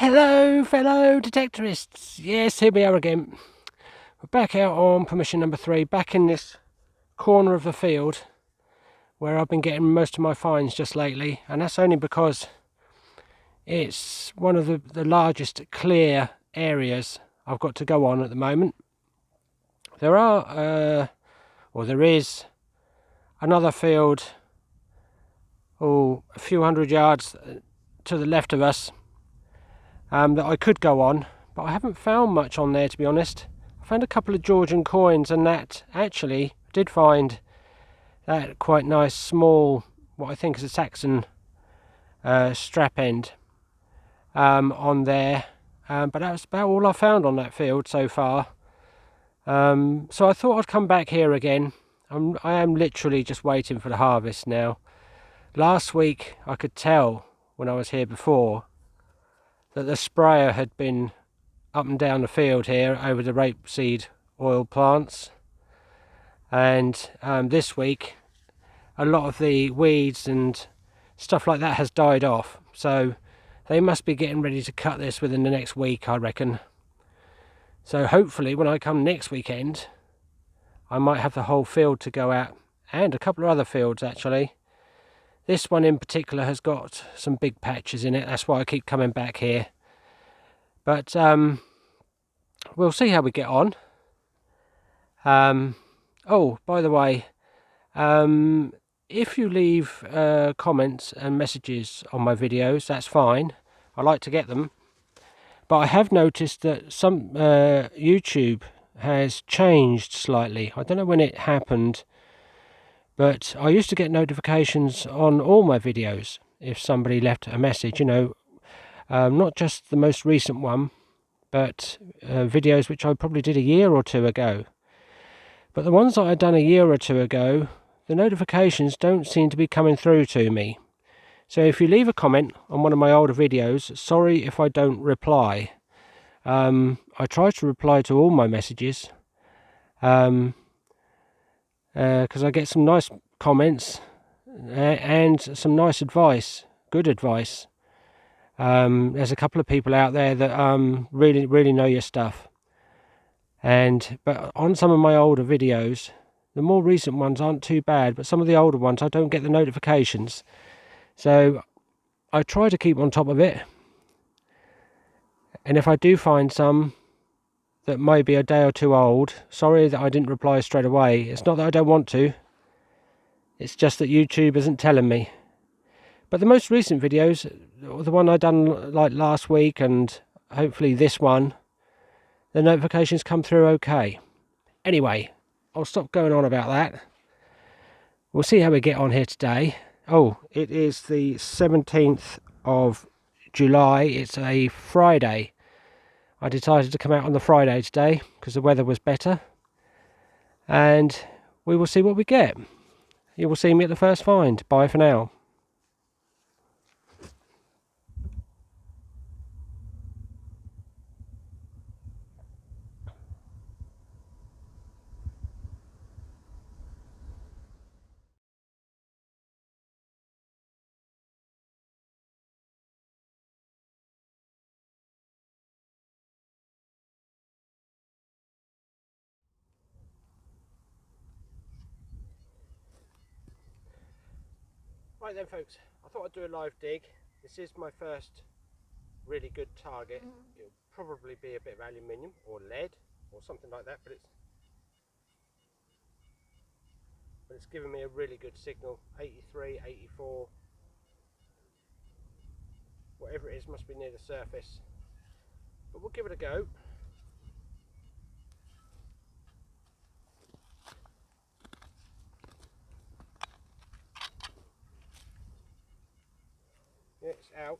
Hello, fellow detectorists. Yes, here we are again. We're back out on permission number 3, back in this corner of the field where I've been getting most of my finds just lately, and that's only because it's one of the largest clear areas I've got to go on at the moment. There is another field, a few hundred yards to the left of us, that I could go on, but I haven't found much on there, to be honest. I found a couple of Georgian coins, and that actually did find that quite nice small, what I think is a Saxon strap end on there, but that's about all I found on that field so far. So I thought I'd come back here again. I am literally just waiting for the harvest now. Last week I could tell when I was here before that the sprayer had been up and down the field here over the rapeseed oil plants, and this week a lot of the weeds and stuff like that has died off, so they must be getting ready to cut this within the next week, I reckon. So hopefully when I come next weekend I might have the whole field to go at, and a couple of other fields actually. This one in particular has got some big patches in it, that's why I keep coming back here. But we'll see how we get on. Oh, by the way, if you leave comments and messages on my videos, that's fine. I like to get them. But I have noticed that some YouTube has changed slightly. I don't know when it happened, but I used to get notifications on all my videos if somebody left a message, not just the most recent one, but videos which I probably did a year or two ago. But the ones that I'd done a year or two ago, the notifications don't seem to be coming through to me. So if you leave a comment on one of my older videos, sorry if I don't reply. I try to reply to all my messages, because I get some nice comments and some nice advice, good advice. There's a couple of people out there that really know your stuff. But on some of my older videos, the more recent ones aren't too bad, but some of the older ones I don't get the notifications. So I try to keep on top of it. And if I do find some that may be a day or two old, sorry that I didn't reply straight away. It's not that I don't want to. It's just that YouTube isn't telling me. But the most recent videos, the one I done like last week and hopefully this one, the notifications come through okay. Anyway, I'll stop going on about that. We'll see how we get on here today. Oh, it is the 17th of July. It's a Friday. I decided to come out on the Friday today because the weather was better. And we will see what we get. You will see me at the first find. Bye for now. Right then folks, I thought I'd do a live dig. This is my first really good target. It'll probably be a bit of aluminium or lead or something like that, but it's given me a really good signal. 83, 84, whatever it is, must be near the surface. But we'll give it a go. Yeah, it's out.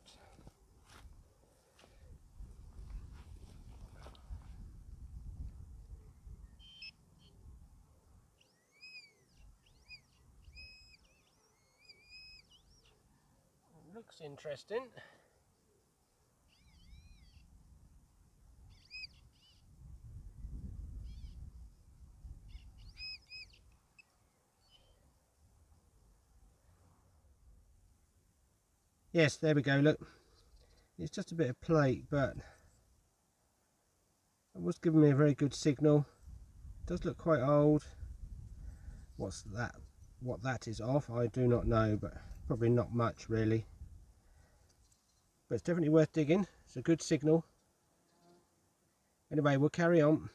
Looks interesting. Yes, there we go, look. It's just a bit of plate, but it was giving me a very good signal. It does look quite old. What's that? What that is off, I do not know, but probably not much really. But it's definitely worth digging. It's a good signal. Anyway, we'll carry on.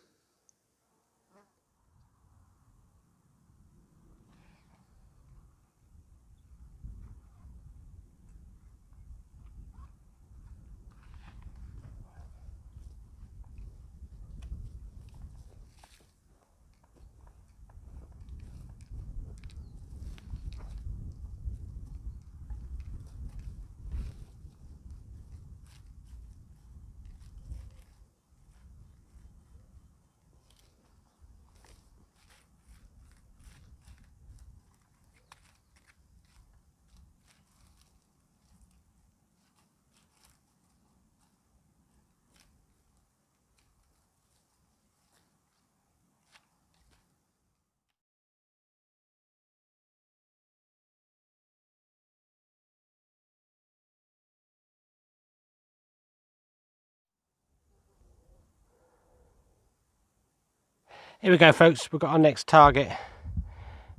Here we go, folks. We've got our next target,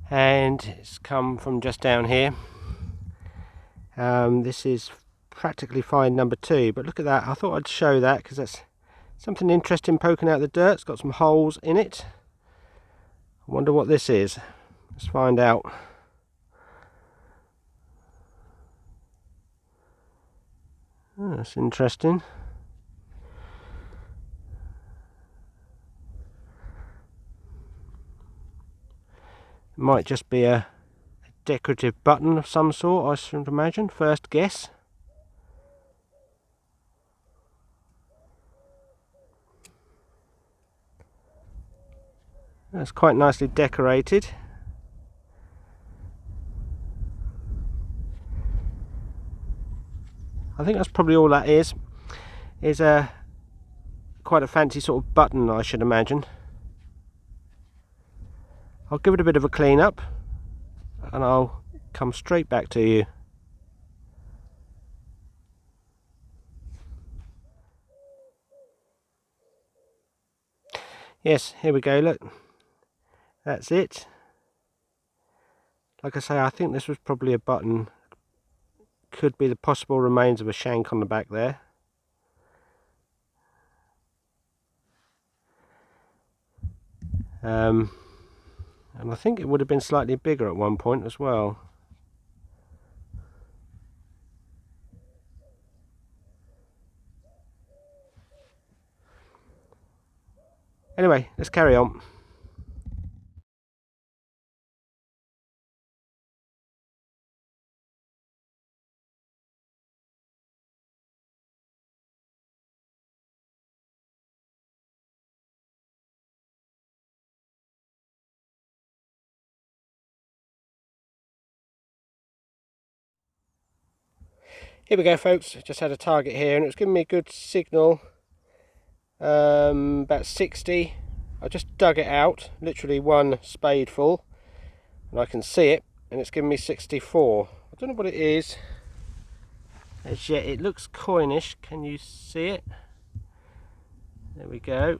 and it's come from just down here. This is practically find number 2, but look at that. I thought I'd show that because that's something interesting poking out of the dirt. It's got some holes in it. I wonder what this is. Let's find out. Oh, that's interesting. It might just be a decorative button of some sort, I should imagine. First guess. That's quite nicely decorated. I think that's probably all that is a quite a fancy sort of button, I should imagine. I'll give it a bit of a clean up and I'll come straight back to you. Yes, here we go, look. That's it. Like I say, I think this was probably a button. Could be the possible remains of a shank on the back there. And I think it would have been slightly bigger at one point as well. Anyway, let's carry on. Here we go, folks. Just had a target here and it was giving me a good signal. About 60. I just dug it out, literally one spadeful, and I can see it, and it's giving me 64. I don't know what it is as yet. It looks coinish. Can you see it? There we go.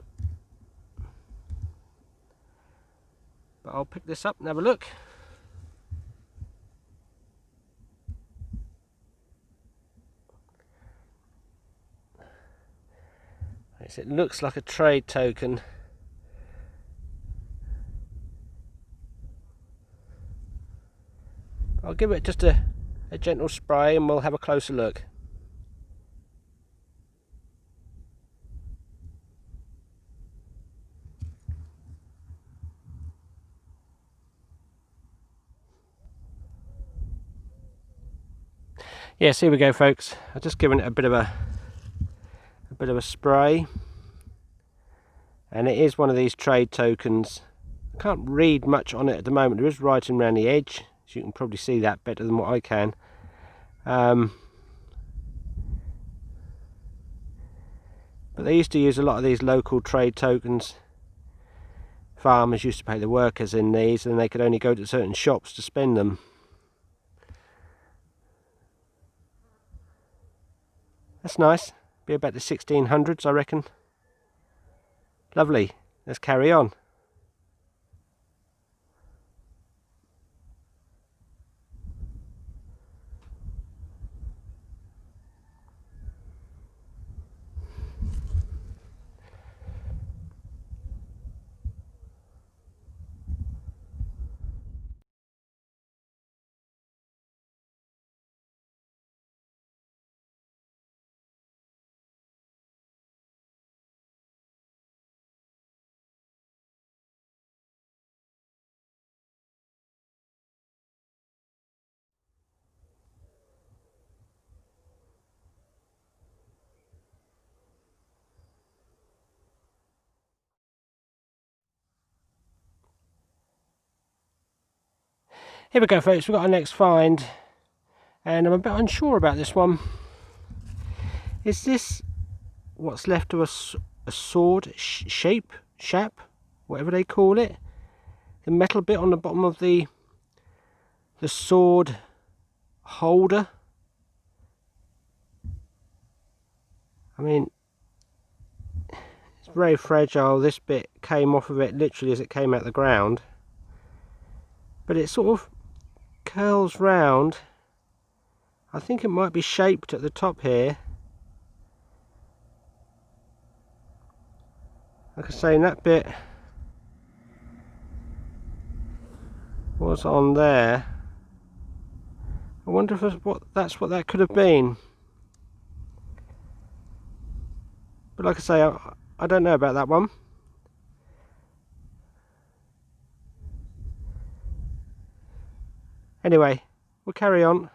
But I'll pick this up and have a look. It looks like a trade token. I'll give it just a gentle spray and we'll have a closer look. Yes, here we go, folks. I've just given it a bit of a spray, and it is one of these trade tokens. I can't read much on it at the moment. There is writing around the edge, so you can probably see that better than what I can. But they used to use a lot of these local trade tokens. Farmers used to pay the workers in these, and they could only go to certain shops to spend them. That's nice. Be about the 1600s, I reckon. Lovely. Let's carry on. Here we go, folks. We've got our next find, and I'm a bit unsure about this one. Is this what's left of a sword shape, whatever they call it? The metal bit on the bottom of the sword holder. I mean, it's very fragile. This bit came off of it literally as it came out of the ground, but it sort of curls round. I think it might be shaped at the top here. Like I say, that bit was on there. I wonder if that's what that could have been. But like I say, I don't know about that one. Anyway, we'll carry on.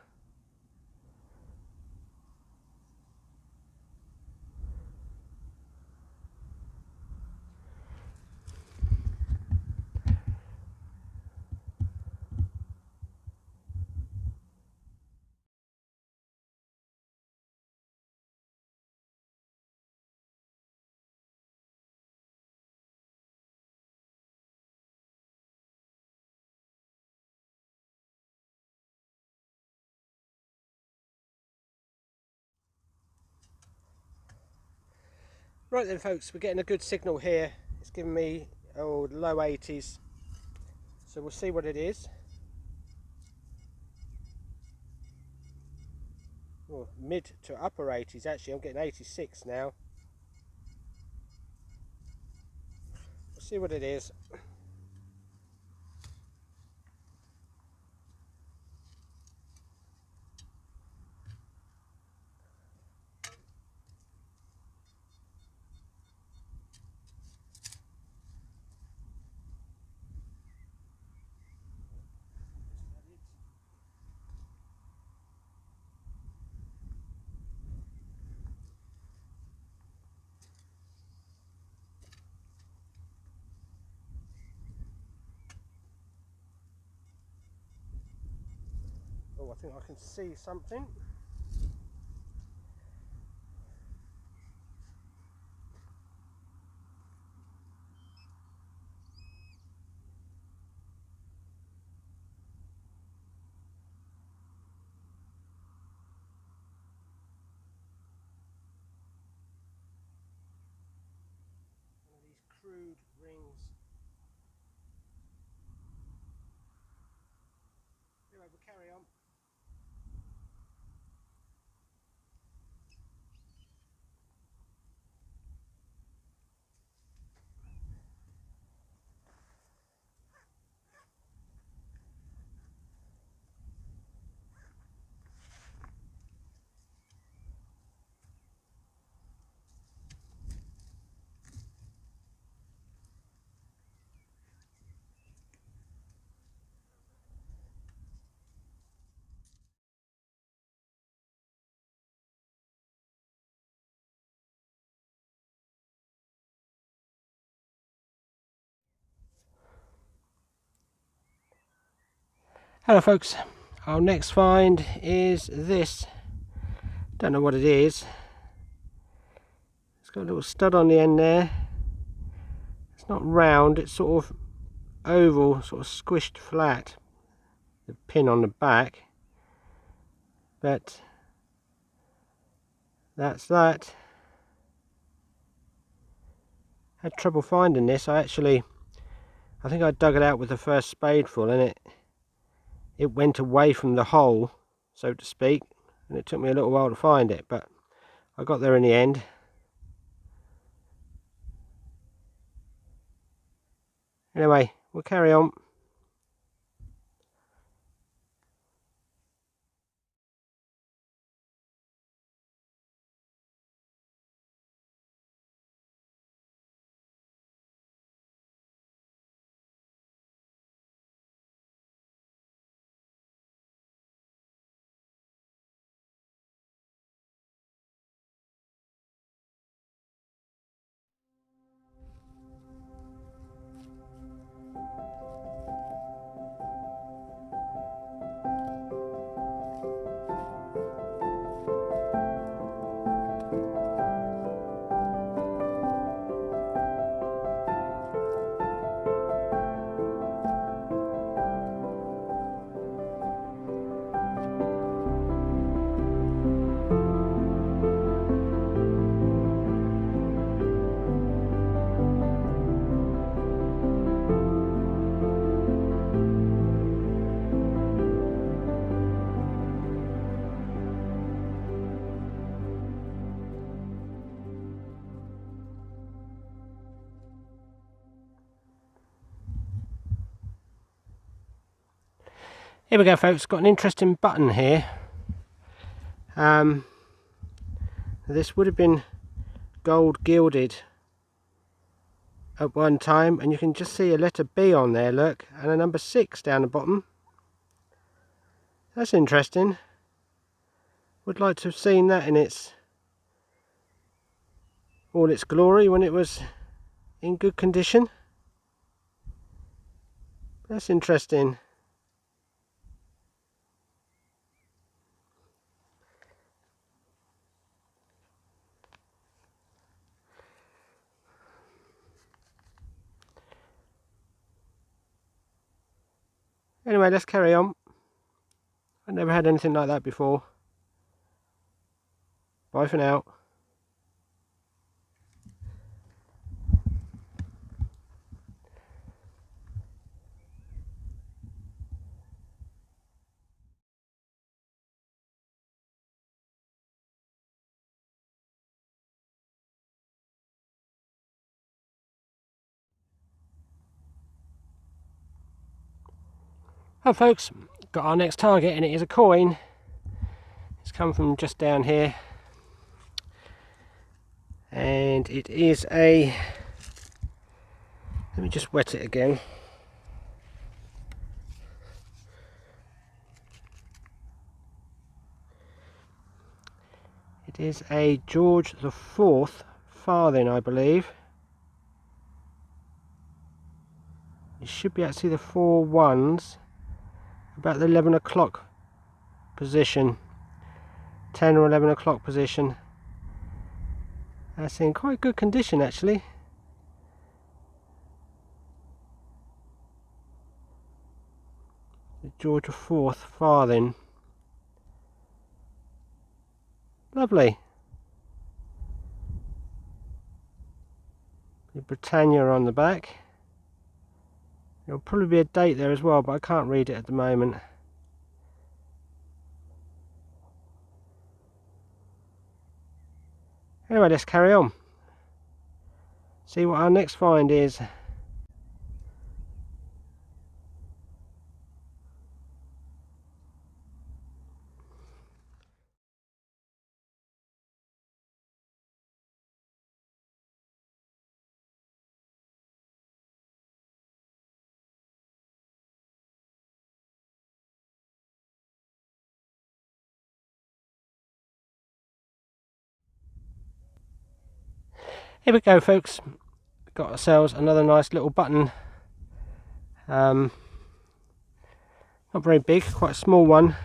Right then, folks, we're getting a good signal here. It's giving me low 80s, so we'll see what it is. Well, mid to upper 80s actually. I'm getting 86 now. We'll see what it is. Oh, I think I can see something. One of these crude rings. Anyway, we'll carry on. Hello, folks. Our next find is this. Don't know what it is. It's got a little stud on the end there. It's not round, it's sort of oval, sort of squished flat. The pin on the back. But that's that. Had trouble finding this. I think I dug it out with the first spadeful, and it went away from the hole, so to speak, and it took me a little while to find it, but I got there in the end. Anyway, we'll carry on. Here we go, folks. Got an interesting button here. This would have been gold gilded at one time, and you can just see a letter B on there, look, and a number 6 down the bottom. That's interesting. Would like to have seen that in all its glory when it was in good condition. That's interesting. Anyway, let's carry on. I've never had anything like that before. Bye for now. Oh folks, got our next target, and it is a coin. It's come from just down here, and it is a, let me just wet it again. It is a George the IV farthing, I believe. You should be able to see the 4 ones about the 11 o'clock position, 10 or 11 o'clock position. That's in quite good condition actually. The George IV farthing. Lovely. The Britannia on the back. There'll probably be a date there as well, but I can't read it at the moment. Anyway, let's carry on. See what our next find is. Here we go, folks. Got ourselves another nice little button. Not very big, quite a small one.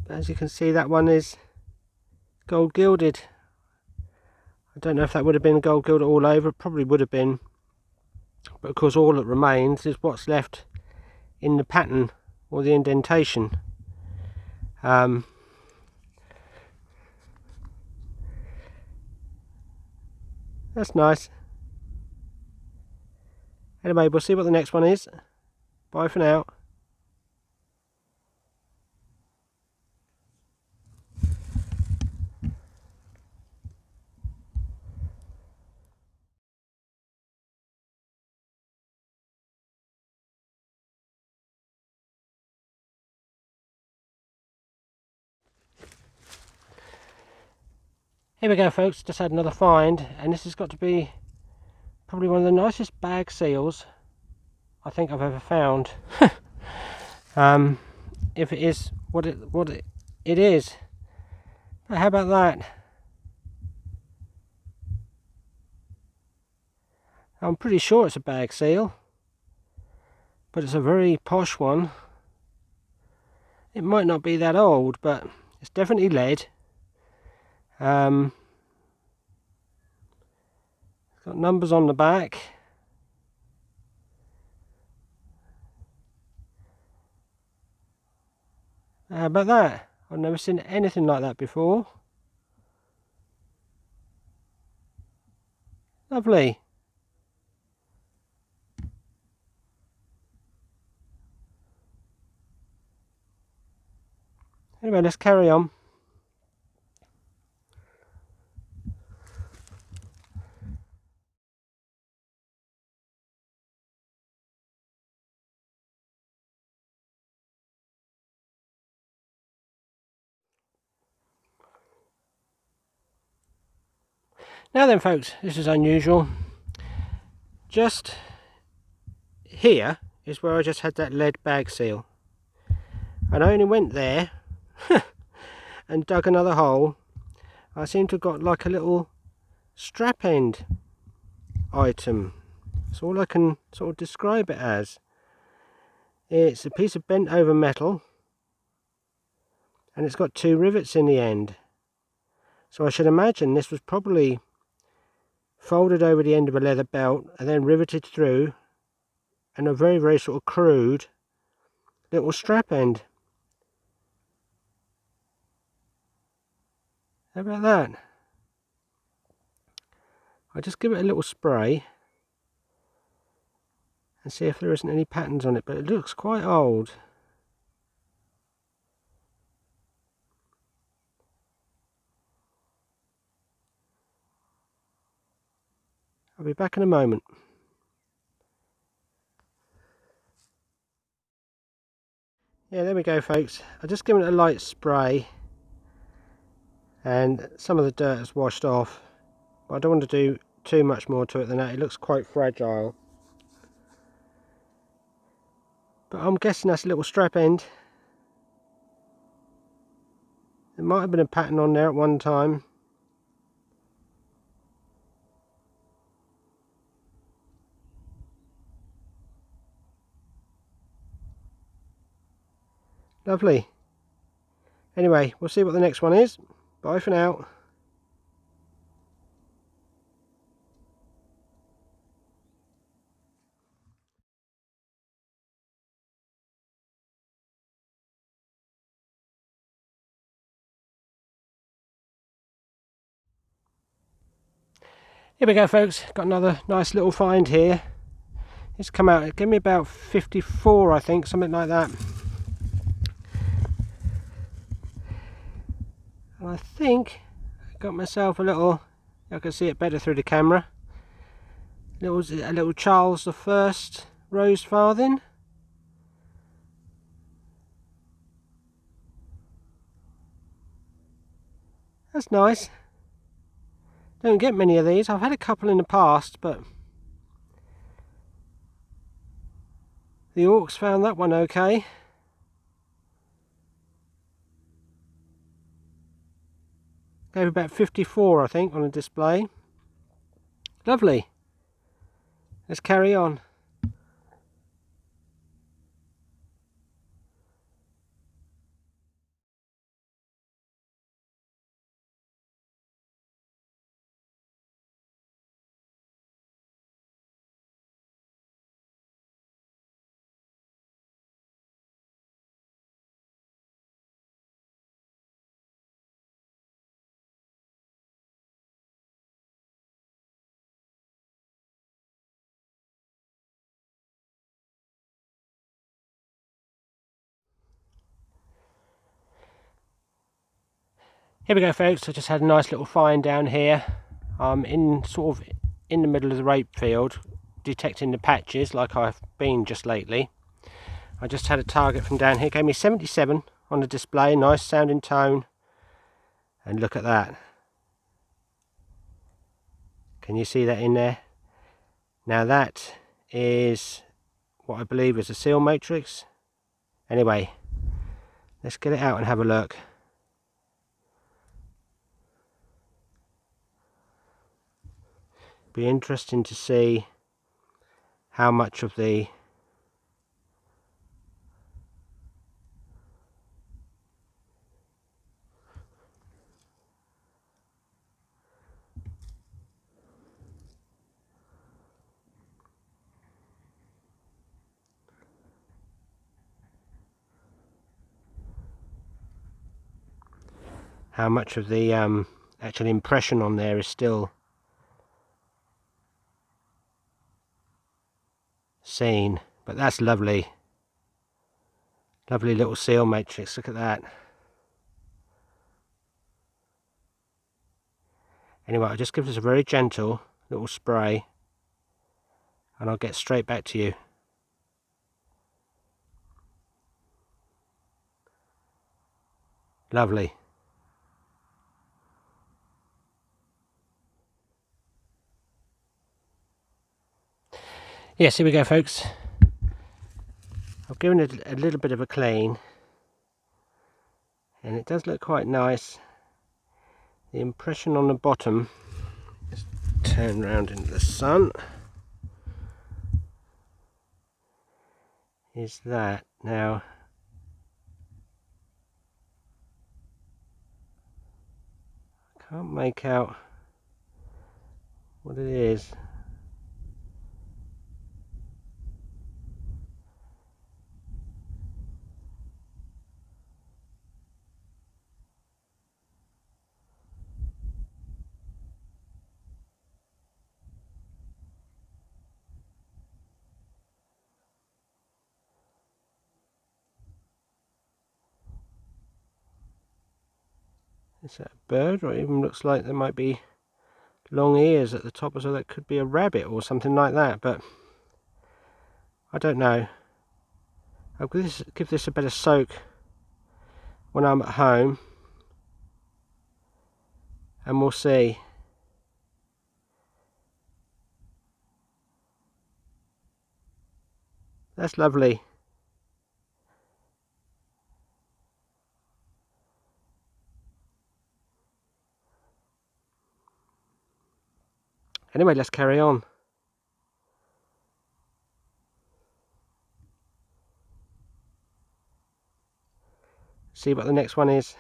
But as you can see, that one is gold gilded. I don't know if that would have been gold gilded all over. It probably would have been. But of course, all that remains is what's left in the pattern or the indentation. That's nice. Anyway, we'll see what the next one is. Bye for now. Here we go, folks. Just had another find, and this has got to be probably one of the nicest bag seals I think I've ever found. If it is what it is. But how about that? I'm pretty sure it's a bag seal, but it's a very posh one. It might not be that old, but it's definitely lead. It's got numbers on the back. How about that? I've never seen anything like that before. Lovely. Anyway, let's carry on. Now then, folks, this is unusual. Just here is where I just had that lead bag seal. And I only went there and dug another hole. I seem to have got like a little strap end item. That's all I can sort of describe it as. It's a piece of bent over metal, and it's got 2 rivets in the end. So I should imagine this was probably folded over the end of a leather belt and then riveted through, and a very, very sort of crude little strap end. How about that? I'll just give it a little spray and see if there isn't any patterns on it, but it looks quite old. I'll be back in a moment. Yeah, there we go, folks. I've just given it a light spray and some of the dirt has washed off, but I don't want to do too much more to it than that. It looks quite fragile, but I'm guessing that's a little strap end. There might have been a pattern on there at one time. Lovely. Anyway, we'll see what the next one is. Bye for now. Here we go, folks. Got another nice little find here. It's come out, it gave me about 54, I think, something like that. And I think I got myself a little, I can see it better through the camera, a little Charles I rose farthing. That's nice. Don't get many of these. I've had a couple in the past, but the Orcs found that one okay. Gave about 54, I think, on a display. Lovely. Let's carry on. Here we go, folks. I just had a nice little find down here. I'm in the middle of the rape field, detecting the patches like I've been just lately. I just had a target from down here, gave me 77 on the display, nice sounding tone, and look at that. Can you see that in there? Now that is what I believe is a seal matrix. Anyway, let's get it out and have a look. Be interesting to see how much of the actual impression on there is still seen. But that's lovely. Lovely little seal matrix, look at that. Anyway, I'll just give this a very gentle little spray and I'll get straight back to you. Lovely. Yes, here we go, folks. I've given it a little bit of a clean and it does look quite nice. The impression on the bottom, just turn around into the sun, is that. Now I can't make out what it is. Is that a bird, or it even looks like there might be long ears at the top, so that could be a rabbit or something like that, but I don't know. I'll give this a better soak when I'm at home and we'll see. That's lovely. Anyway, let's carry on. See what the next one is.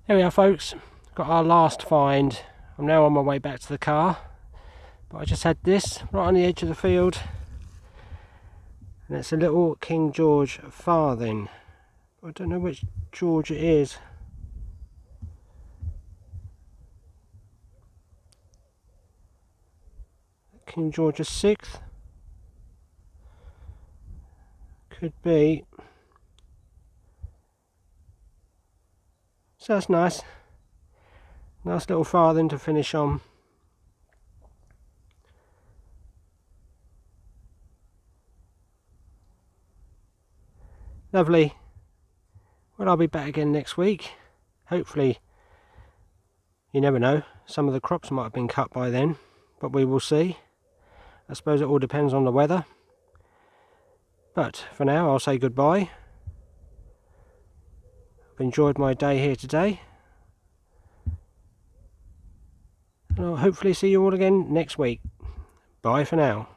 Here we are, folks. Got our last find. I'm now on my way back to the car, but I just had this right on the edge of the field, and it's a little King George farthing. I don't know which George it is. King George VI? Could be. So that's nice. Nice little farthing to finish on. Lovely. Well, I'll be back again next week. Hopefully, you never know, some of the crops might have been cut by then, but we will see. I suppose it all depends on the weather. But for now, I'll say goodbye. I've enjoyed my day here today. And I'll hopefully see you all again next week. Bye for now.